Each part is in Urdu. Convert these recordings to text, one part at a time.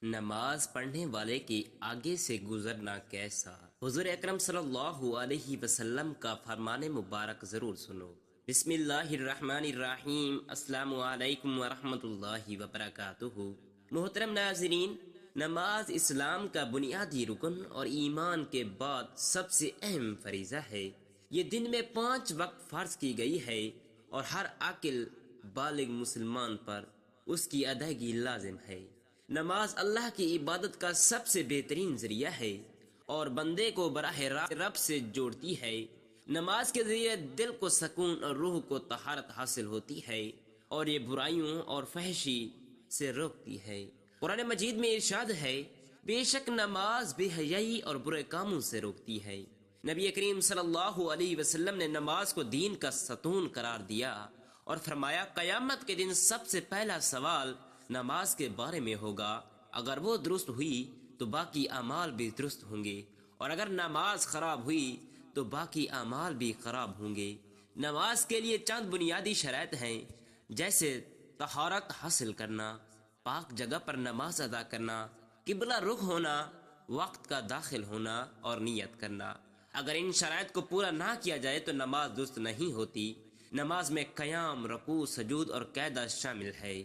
نماز پڑھنے والے کے آگے سے گزرنا کیسا؟ حضور اکرم صلی اللہ علیہ وسلم کا فرمان مبارک ضرور سنو۔ بسم اللہ الرحمن الرحیم۔ السلام علیکم ورحمۃ اللہ وبرکاتہ۔ محترم ناظرین، نماز اسلام کا بنیادی رکن اور ایمان کے بعد سب سے اہم فریضہ ہے۔ یہ دن میں 5 وقت فرض کی گئی ہے اور ہر عاقل بالغ مسلمان پر اس کی ادائیگی لازم ہے۔ نماز اللہ کی عبادت کا سب سے بہترین ذریعہ ہے اور بندے کو براہ راست رب سے جوڑتی ہے۔ نماز کے ذریعے دل کو سکون اور روح کو طہارت حاصل ہوتی ہے اور یہ برائیوں اور فحشی سے روکتی ہے۔ قرآن مجید میں ارشاد ہے، بے شک نماز بے حیائی اور برے کاموں سے روکتی ہے۔ نبی کریم صلی اللہ علیہ وسلم نے نماز کو دین کا ستون قرار دیا اور فرمایا، قیامت کے دن سب سے پہلا سوال نماز کے بارے میں ہوگا۔ اگر وہ درست ہوئی تو باقی اعمال بھی درست ہوں گے، اور اگر نماز خراب ہوئی تو باقی اعمال بھی خراب ہوں گے۔ نماز کے لیے چند بنیادی شرائط ہیں، جیسے طہارت حاصل کرنا، پاک جگہ پر نماز ادا کرنا، قبلہ رخ ہونا، وقت کا داخل ہونا اور نیت کرنا۔ اگر ان شرائط کو پورا نہ کیا جائے تو نماز درست نہیں ہوتی۔ نماز میں قیام، رکوع، سجود اور قعدہ شامل ہے،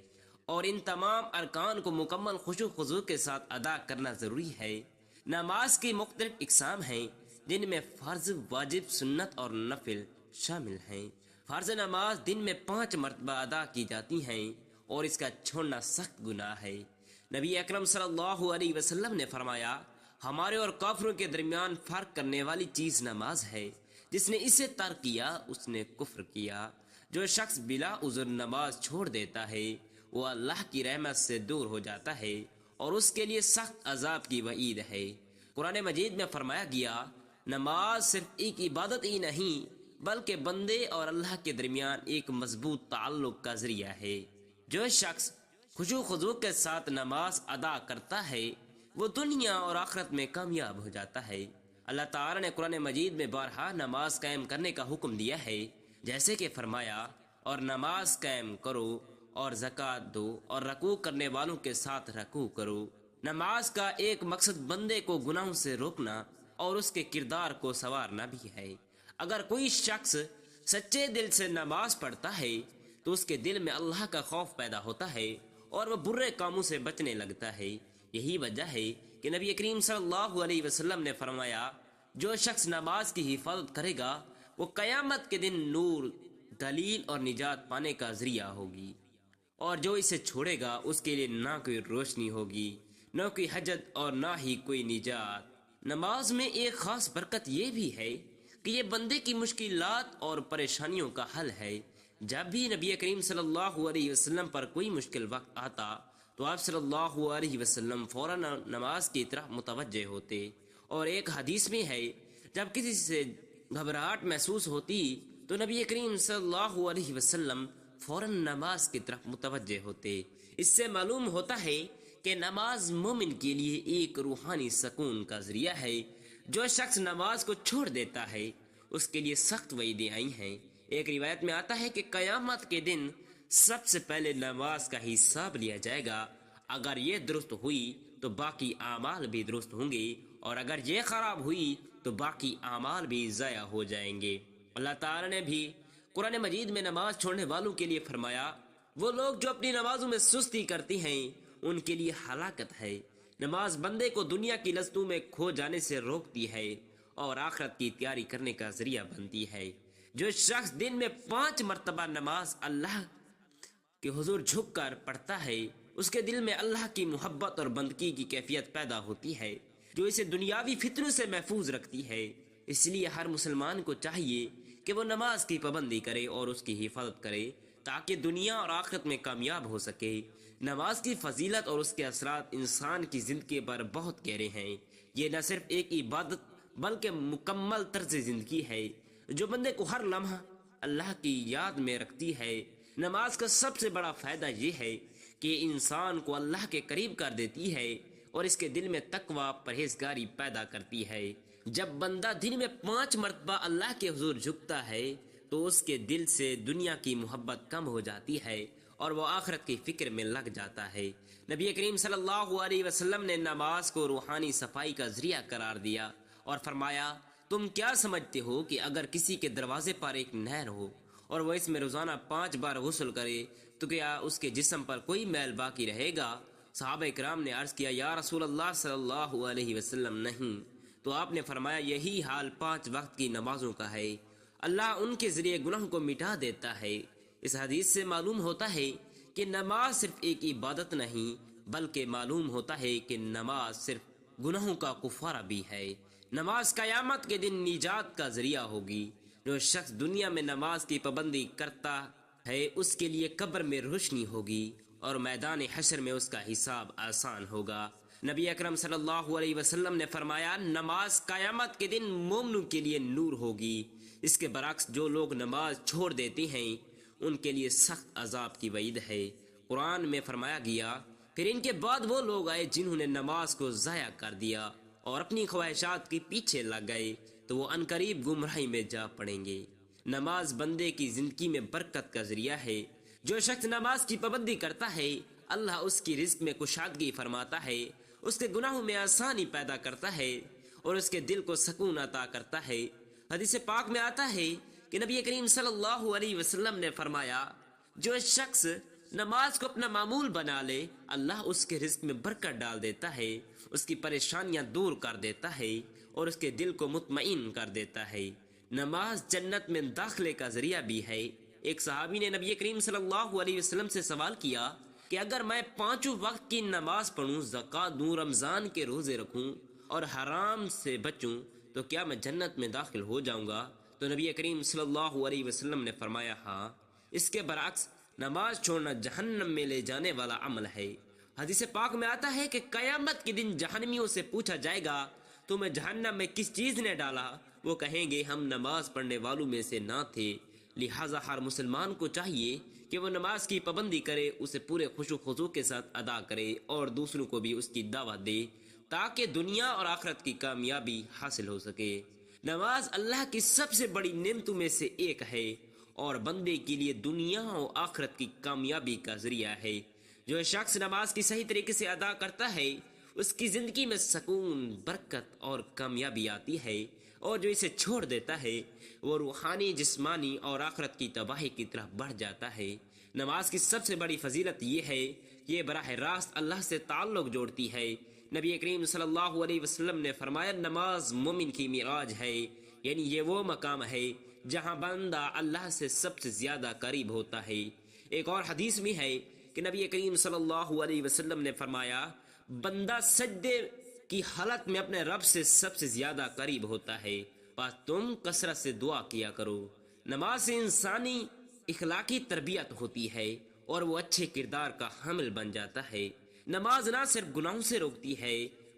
اور ان تمام ارکان کو مکمل خشوع و خضوع کے ساتھ ادا کرنا ضروری ہے۔ نماز کی مختلف اقسام ہیں، جن میں فرض، واجب، سنت اور نفل شامل ہیں۔ فرض نماز دن میں 5 مرتبہ ادا کی جاتی ہیں اور اس کا چھوڑنا سخت گناہ ہے۔ نبی اکرم صلی اللہ علیہ وسلم نے فرمایا، ہمارے اور کافروں کے درمیان فرق کرنے والی چیز نماز ہے، جس نے اسے ترک کیا اس نے کفر کیا۔ جو شخص بلا عذر نماز چھوڑ دیتا ہے وہ اللہ کی رحمت سے دور ہو جاتا ہے اور اس کے لیے سخت عذاب کی وعید ہے۔ قرآن مجید میں فرمایا گیا، نماز صرف ایک عبادت ہی نہیں بلکہ بندے اور اللہ کے درمیان ایک مضبوط تعلق کا ذریعہ ہے۔ جو شخص خشوع و خضوع کے ساتھ نماز ادا کرتا ہے وہ دنیا اور آخرت میں کامیاب ہو جاتا ہے۔ اللہ تعالی نے قرآن مجید میں بارہا نماز قائم کرنے کا حکم دیا ہے، جیسے کہ فرمایا، اور نماز قائم کرو اور زکوٰۃ دو اور رکوع کرنے والوں کے ساتھ رکوع کرو۔ نماز کا ایک مقصد بندے کو گناہوں سے روکنا اور اس کے کردار کو سنوارنا بھی ہے۔ اگر کوئی شخص سچے دل سے نماز پڑھتا ہے تو اس کے دل میں اللہ کا خوف پیدا ہوتا ہے اور وہ برے کاموں سے بچنے لگتا ہے۔ یہی وجہ ہے کہ نبی کریم صلی اللہ علیہ وسلم نے فرمایا، جو شخص نماز کی حفاظت کرے گا وہ قیامت کے دن نور، دلیل اور نجات پانے کا ذریعہ ہوگی، اور جو اسے چھوڑے گا اس کے لیے نہ کوئی روشنی ہوگی، نہ کوئی حجت اور نہ ہی کوئی نجات۔ نماز میں ایک خاص برکت یہ بھی ہے کہ یہ بندے کی مشکلات اور پریشانیوں کا حل ہے۔ جب بھی نبی کریم صلی اللہ علیہ وسلم پر کوئی مشکل وقت آتا تو آپ صلی اللہ علیہ وسلم فوراً نماز کی طرف متوجہ ہوتے، اور ایک حدیث میں ہے، جب کسی سے گھبراہٹ محسوس ہوتی تو نبی کریم صلی اللہ علیہ وسلم فوراً نماز کی طرف متوجہ ہوتے۔ اس سے معلوم ہوتا ہے کہ نماز مومن کے لیے ایک روحانی سکون کا ذریعہ ہے۔ جو شخص نماز کو چھوڑ دیتا ہے اس کے لیے سخت وعیدیں آئی ہیں۔ ایک روایت میں آتا ہے کہ قیامت کے دن سب سے پہلے نماز کا حساب لیا جائے گا۔ اگر یہ درست ہوئی تو باقی اعمال بھی درست ہوں گے، اور اگر یہ خراب ہوئی تو باقی اعمال بھی ضائع ہو جائیں گے۔ اللہ تعالی نے بھی قرآن مجید میں نماز چھوڑنے والوں کے لیے فرمایا، وہ لوگ جو اپنی نمازوں میں سستی کرتی ہیں ان کے لیے ہلاکت ہے۔ نماز بندے کو دنیا کی لذتوں میں کھو جانے سے روکتی ہے اور آخرت کی تیاری کرنے کا ذریعہ بنتی ہے۔ جو شخص دن میں 5 مرتبہ نماز اللہ کے حضور جھک کر پڑھتا ہے اس کے دل میں اللہ کی محبت اور بندگی کی کیفیت پیدا ہوتی ہے جو اسے دنیاوی فتنوں سے محفوظ رکھتی ہے۔ اس لیے ہر مسلمان کو چاہیے کہ وہ نماز کی پابندی کرے اور اس کی حفاظت کرے تاکہ دنیا اور آخرت میں کامیاب ہو سکے۔ نماز کی فضیلت اور اس کے اثرات انسان کی زندگی پر بہت گہرے ہیں۔ یہ نہ صرف ایک عبادت بلکہ مکمل طرز زندگی ہے جو بندے کو ہر لمحہ اللہ کی یاد میں رکھتی ہے۔ نماز کا سب سے بڑا فائدہ یہ ہے کہ انسان کو اللہ کے قریب کر دیتی ہے اور اس کے دل میں تقوی، پرہیزگاری پیدا کرتی ہے۔ جب بندہ دن میں 5 مرتبہ اللہ کے حضور جھکتا ہے تو اس کے دل سے دنیا کی محبت کم ہو جاتی ہے اور وہ آخرت کی فکر میں لگ جاتا ہے۔ نبی کریم صلی اللہ علیہ وسلم نے نماز کو روحانی صفائی کا ذریعہ قرار دیا اور فرمایا، تم کیا سمجھتے ہو کہ اگر کسی کے دروازے پر ایک نہر ہو اور وہ اس میں روزانہ 5 بار غسل کرے تو کیا اس کے جسم پر کوئی میل باقی رہے گا؟ صحابہ کرام نے عرض کیا، یا رسول اللہ صلی اللہ علیہ وسلم، نہیں۔ تو آپ نے فرمایا، یہی حال 5 وقت کی نمازوں کا ہے، اللہ ان کے ذریعے گناہوں کو مٹا دیتا ہے۔ اس حدیث سے معلوم ہوتا ہے کہ نماز صرف ایک عبادت نہیں بلکہ معلوم ہوتا ہے کہ نماز صرف گناہوں کا کفارہ بھی ہے۔ نماز قیامت کے دن نجات کا ذریعہ ہوگی۔ جو شخص دنیا میں نماز کی پابندی کرتا ہے اس کے لیے قبر میں روشنی ہوگی اور میدان حشر میں اس کا حساب آسان ہوگا۔ نبی اکرم صلی اللہ علیہ وسلم نے فرمایا، نماز قیامت کے دن مومنوں کے لیے نور ہوگی۔ اس کے برعکس جو لوگ نماز چھوڑ دیتے ہیں ان کے لیے سخت عذاب کی وعید ہے۔ قرآن میں فرمایا گیا، پھر ان کے بعد وہ لوگ آئے جنہوں نے نماز کو ضائع کر دیا اور اپنی خواہشات کے پیچھے لگ گئے تو وہ عنقریب گمراہی میں جا پڑیں گے۔ نماز بندے کی زندگی میں برکت کا ذریعہ ہے۔ جو شخص نماز کی پابندی کرتا ہے اللہ اس کی رزق میں کشادگی فرماتا ہے، اس کے گناہوں میں آسانی پیدا کرتا ہے اور اس کے دل کو سکون عطا کرتا ہے۔ حدیث پاک میں آتا ہے کہ نبی کریم صلی اللہ علیہ وسلم نے فرمایا، جو شخص نماز کو اپنا معمول بنا لے اللہ اس کے رزق میں برکت ڈال دیتا ہے، اس کی پریشانیاں دور کر دیتا ہے اور اس کے دل کو مطمئن کر دیتا ہے۔ نماز جنت میں داخلے کا ذریعہ بھی ہے۔ ایک صحابی نے نبی کریم صلی اللہ علیہ وسلم سے سوال کیا کہ اگر میں 5 وقت کی نماز پڑھوں، زکوٰۃ دوں، رمضان کے روزے رکھوں اور حرام سے بچوں تو کیا میں جنت میں داخل ہو جاؤں گا؟ تو نبی کریم صلی اللہ علیہ وسلم نے فرمایا، ہاں۔ اس کے برعکس نماز چھوڑنا جہنم میں لے جانے والا عمل ہے۔ حدیث پاک میں آتا ہے کہ قیامت کے دن جہنمیوں سے پوچھا جائے گا، تمہیں جہنم میں کس چیز نے ڈالا؟ وہ کہیں گے، ہم نماز پڑھنے والوں میں سے نہ تھے۔ لہٰذا ہر مسلمان کو چاہیے کہ وہ نماز کی پابندی کرے، اسے پورے خشوع و خضوع کے ساتھ ادا کرے اور دوسروں کو بھی اس کی دعوت دے تاکہ دنیا اور آخرت کی کامیابی حاصل ہو سکے۔ نماز اللہ کی سب سے بڑی نعمتوں میں سے ایک ہے اور بندے کے لیے دنیا اور آخرت کی کامیابی کا ذریعہ ہے۔ جو شخص نماز کی صحیح طریقے سے ادا کرتا ہے اس کی زندگی میں سکون، برکت اور کامیابی آتی ہے، اور جو اسے چھوڑ دیتا ہے وہ روحانی، جسمانی اور آخرت کی تباہی کی طرف بڑھ جاتا ہے۔ نماز کی سب سے بڑی فضیلت یہ ہے کہ یہ براہ راست اللہ سے تعلق جوڑتی ہے۔ نبی کریم صلی اللہ علیہ وسلم نے فرمایا، نماز مومن کی معراج ہے، یعنی یہ وہ مقام ہے جہاں بندہ اللہ سے سب سے زیادہ قریب ہوتا ہے۔ ایک اور حدیث میں ہے کہ نبی کریم صلی اللہ علیہ وسلم نے فرمایا، بندہ سجدے کی حالت میں اپنے رب سے سب سے زیادہ قریب ہوتا ہے، بس تم کثرت سے دعا کیا کرو۔ نماز سے انسانی اخلاقی تربیت ہوتی ہے اور وہ اچھے کردار کا حامل بن جاتا ہے۔ نماز نہ صرف گناہوں سے روکتی ہے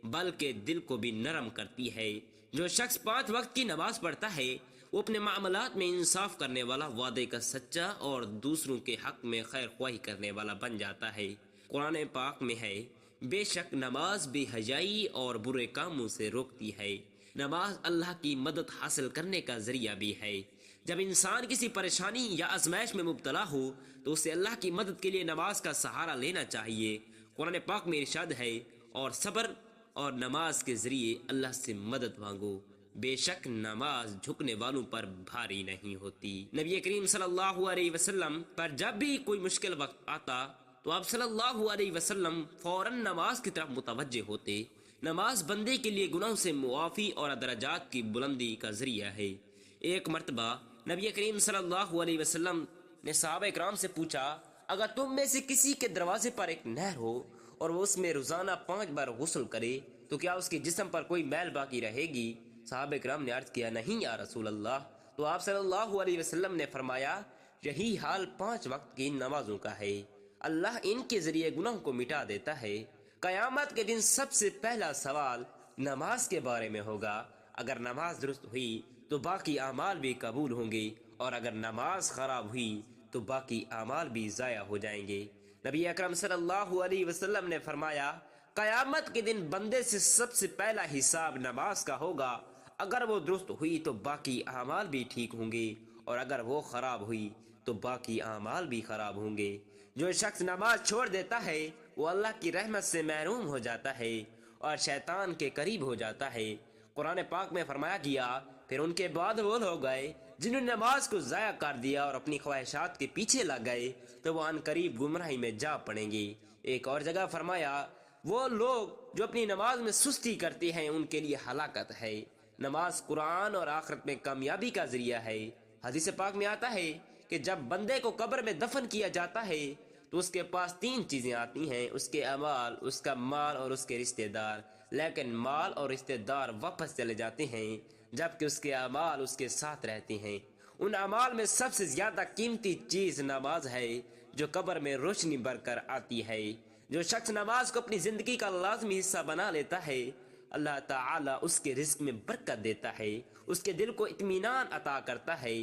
بلکہ دل کو بھی نرم کرتی ہے۔ جو شخص 5 وقت کی نماز پڑھتا ہے وہ اپنے معاملات میں انصاف کرنے والا، وعدے کا سچا اور دوسروں کے حق میں خیر خواہی کرنے والا بن جاتا ہے۔ قرآن پاک میں ہے، بے شک نماز بے حیائی اور برے کاموں سے روکتی ہے۔ نماز اللہ کی مدد حاصل کرنے کا ذریعہ بھی ہے۔ جب انسان کسی پریشانی یا آزمائش میں مبتلا ہو تو اسے اللہ کی مدد کے لیے نماز کا سہارا لینا چاہیے۔ قرآن پاک میں ارشاد ہے، اور صبر اور نماز کے ذریعے اللہ سے مدد مانگو، بے شک نماز جھکنے والوں پر بھاری نہیں ہوتی۔ نبی کریم صلی اللہ علیہ وسلم پر جب بھی کوئی مشکل وقت آتا تو آپ صلی اللہ علیہ وسلم فوراً نماز کی طرف متوجہ ہوتے۔ نماز بندے کے لیے گناہوں سے معافی اور درجات کی بلندی کا ذریعہ ہے۔ ایک مرتبہ نبی کریم صلی اللہ علیہ وسلم نے صحابہ اکرام سے پوچھا، اگر تم میں سے کسی کے دروازے پر ایک نہر ہو اور وہ اس میں روزانہ 5 بار غسل کرے تو کیا اس کے جسم پر کوئی میل باقی رہے گی؟ صحابہ اکرام نے عرض کیا، نہیں یا رسول اللہ۔ تو آپ صلی اللہ علیہ وسلم نے فرمایا، یہی حال 5 وقت کی نمازوں کا ہے، اللہ ان کے ذریعے گناہوں کو مٹا دیتا ہے۔ قیامت کے دن سب سے پہلا سوال نماز کے بارے میں ہوگا۔ اگر نماز درست ہوئی تو باقی اعمال بھی قبول ہوں گے، اور اگر نماز خراب ہوئی تو باقی اعمال بھی ضائع ہو جائیں گے۔ نبی اکرم صلی اللہ علیہ وسلم نے فرمایا، قیامت کے دن بندے سے سب سے پہلا حساب نماز کا ہوگا۔ اگر وہ درست ہوئی تو باقی اعمال بھی ٹھیک ہوں گے، اور اگر وہ خراب ہوئی تو باقی اعمال بھی خراب ہوں گے۔ جو شخص نماز چھوڑ دیتا ہے وہ اللہ کی رحمت سے محروم ہو جاتا ہے اور شیطان کے قریب ہو جاتا ہے۔ قرآن پاک میں فرمایا گیا، پھر ان کے بعد وہ لوگ گئے جنہوں نے نماز کو ضائع کر دیا اور اپنی خواہشات کے پیچھے لگ گئے تو وہ ان قریب گمراہی میں جا پڑیں گے۔ ایک اور جگہ فرمایا، وہ لوگ جو اپنی نماز میں سستی کرتے ہیں ان کے لیے ہلاکت ہے۔ نماز قرآن اور آخرت میں کامیابی کا ذریعہ ہے۔ حدیث پاک میں آتا ہے کہ جب بندے کو قبر میں دفن کیا جاتا ہے تو اس کے پاس 3 چیزیں آتی ہیں، اس کے اعمال، اس کا مال اور اس کے رشتہ دار۔ لیکن مال اور رشتہ دار واپس چلے جاتے ہیں جبکہ اس کے اعمال اس کے ساتھ رہتے ہیں۔ ان اعمال میں سب سے زیادہ قیمتی چیز نماز ہے جو قبر میں روشنی بھر کر آتی ہے۔ جو شخص نماز کو اپنی زندگی کا لازمی حصہ بنا لیتا ہے اللہ تعالیٰ اس کے رزق میں برکت دیتا ہے، اس کے دل کو اطمینان عطا کرتا ہے،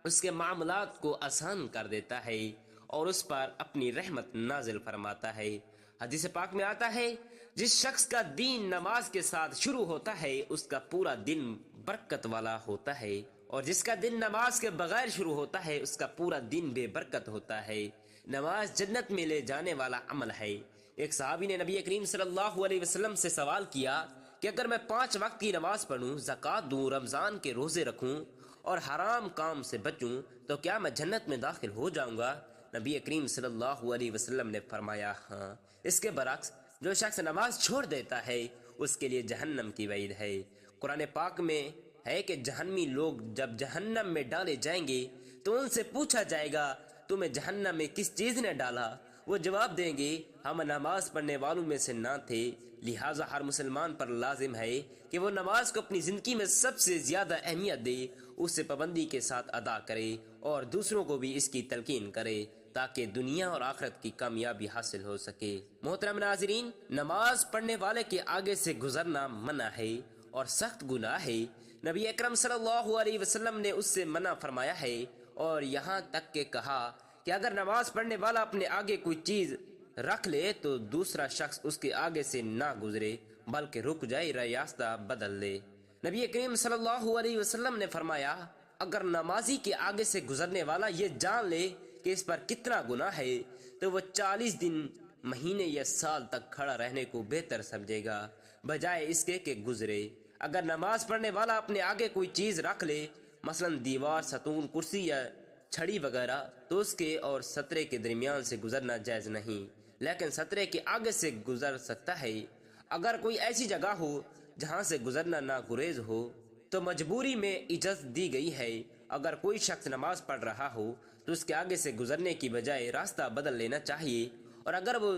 اس کے معاملات کو آسان کر دیتا ہے اور اس پر اپنی رحمت نازل فرماتا ہے۔ حدیث پاک میں آتا ہے، جس شخص کا دین نماز کے ساتھ شروع ہوتا ہے اس کا پورا دن برکت والا ہوتا ہے، اور جس کا دن نماز کے بغیر شروع ہوتا ہے اس کا پورا دن بے برکت ہوتا ہے۔ نماز جنت میں لے جانے والا عمل ہے۔ ایک صحابی نے نبی کریم صلی اللہ علیہ وسلم سے سوال کیا کہ اگر میں 5 وقت کی نماز پڑھوں، زکوٰۃ دوں، رمضان کے روزے رکھوں اور حرام کام سے بچوں تو کیا میں جنت میں داخل ہو جاؤں گا؟ نبی کریم صلی اللہ علیہ وسلم نے فرمایا ہاں۔ اس کے برعکس جو شخص نماز چھوڑ دیتا ہے اس کے لیے جہنم کی وعید ہے۔ قرآن پاک میں ہے کہ جہنمی لوگ جب جہنم میں ڈالے جائیں گے تو ان سے پوچھا جائے گا، تمہیں جہنم میں کس چیز نے ڈالا؟ وہ جواب دیں گے، ہم نماز پڑھنے والوں میں سے نہ تھے۔ لہٰذا ہر مسلمان پر لازم ہے کہ وہ نماز کو اپنی زندگی میں سب سے زیادہ اہمیت دے، اسے پابندی کے ساتھ ادا کرے اور دوسروں کو بھی اس کی تلقین کرے تاکہ دنیا اور آخرت کی کامیابی حاصل ہو سکے۔ محترم ناظرین، نماز پڑھنے والے کے آگے سے گزرنا منع ہے اور سخت گناہ ہے۔ نبی اکرم صلی اللہ علیہ وسلم نے اس سے منع فرمایا ہے اور یہاں تک کہ کہا کہ اگر نماز پڑھنے والا اپنے آگے کوئی چیز رکھ لے تو دوسرا شخص اس کے آگے سے نہ گزرے بلکہ رک جائے، راستہ بدل لے۔ نبی کریم صلی اللہ علیہ وسلم نے فرمایا، اگر نمازی کے آگے سے گزرنے والا یہ جان لے کہ اس پر کتنا گناہ ہے تو وہ 40 دن، مہینے یا سال تک کھڑا رہنے کو بہتر سمجھے گا بجائے اس کے کہ گزرے۔ اگر نماز پڑھنے والا اپنے آگے کوئی چیز رکھ لے، مثلا دیوار، ستون، کرسی یا چھڑی وغیرہ، تو اس کے اور سترے کے درمیان سے گزرنا جائز نہیں، لیکن سترے کے آگے سے گزر سکتا ہے۔ اگر کوئی ایسی جگہ ہو جہاں سے گزرنا ناگزیر ہو تو مجبوری میں اجازت دی گئی ہے۔ اگر کوئی شخص نماز پڑھ رہا ہو تو اس کے آگے سے گزرنے کی بجائے راستہ بدل لینا چاہیے، اور اگر وہ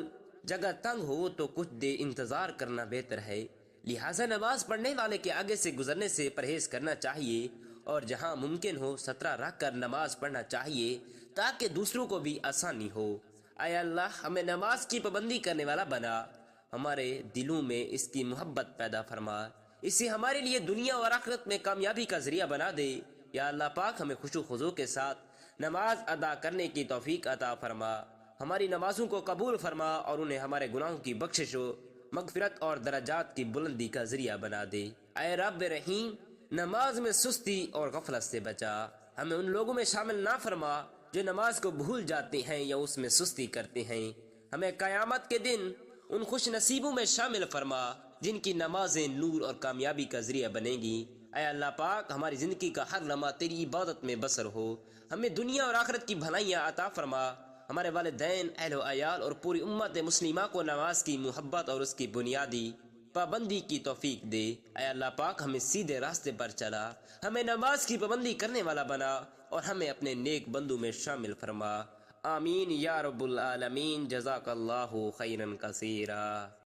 جگہ تنگ ہو تو کچھ دیر انتظار کرنا بہتر ہے۔ لہٰذا نماز پڑھنے والے کے آگے سے گزرنے سے پرہیز کرنا چاہیے اور جہاں ممکن ہو سترہ رکھ کر نماز پڑھنا چاہیے تاکہ دوسروں کو بھی آسانی ہو۔ اے اللہ، ہمیں نماز کی پابندی کرنے والا بنا، ہمارے دلوں میں اس کی محبت پیدا فرما، اسے ہمارے لیے دنیا اور آخرت میں کامیابی کا ذریعہ بنا دے۔ یا اللہ پاک، ہمیں خشوع و خضوع کے ساتھ نماز ادا کرنے کی توفیق عطا فرما، ہماری نمازوں کو قبول فرما اور انہیں ہمارے گناہوں کی بخشش و مغفرت اور درجات کی بلندی کا ذریعہ بنا دے۔ اے رب رحیم، نماز میں سستی اور غفلت سے بچا، ہمیں ان لوگوں میں شامل نہ فرما جو نماز کو بھول جاتے ہیں یا اس میں سستی کرتے ہیں۔ ہمیں قیامت کے دن ان خوش نصیبوں میں شامل فرما جن کی نمازیں نور اور کامیابی کا ذریعہ بنے گی۔ اے اللہ پاک، ہماری زندگی کا ہر لمحہ تیری عبادت میں بسر ہو، ہمیں دنیا اور آخرت کی بھلائیاں عطا فرما، ہمارے والدین، اہل و عیال اور پوری امت مسلمہ کو نماز کی محبت اور اس کی بنیادی پابندی کی توفیق دے۔ اے اللہ پاک، ہمیں سیدھے راستے پر چلا، ہمیں نماز کی پابندی کرنے والا بنا اور ہمیں اپنے نیک بندوں میں شامل فرما۔ آمین یا رب العالمین۔ جزاک اللہ خیرا کثیرا۔